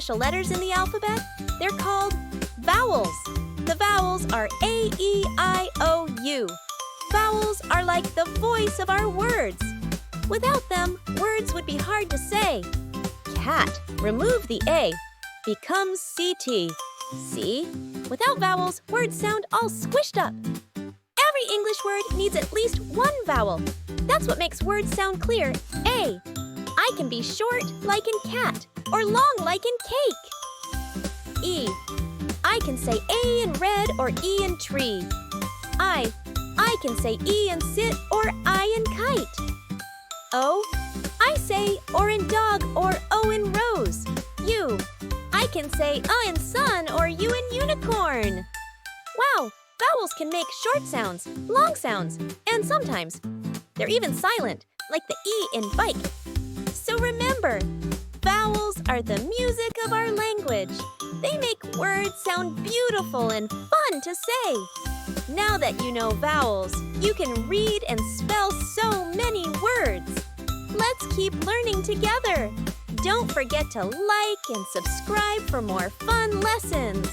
special letters in the alphabet? They're called vowels. The vowels are A, E, I, O, U. Vowels are like the voice of our words. Without them, words would be hard to say. Cat, remove the A, becomes CT. See? Without vowels, words sound all squished up. Every English word needs at least one vowel. That's what makes words sound clear. A. I can be short like in cat or long like in cake. E. I can say A in red or E in tree. I can say E in sit or I in kite. O. I say or in dog or O in rose. U. I can say in sun or U in unicorn. Wow, vowels can make short sounds, long sounds, and sometimes they're even silent, like the E in bike. So remember, vowels are the music of our language. They make words sound beautiful and fun to say. Now that you know vowels, you can read and spell so many words. Let's keep learning together. Don't forget to like and subscribe for more fun lessons.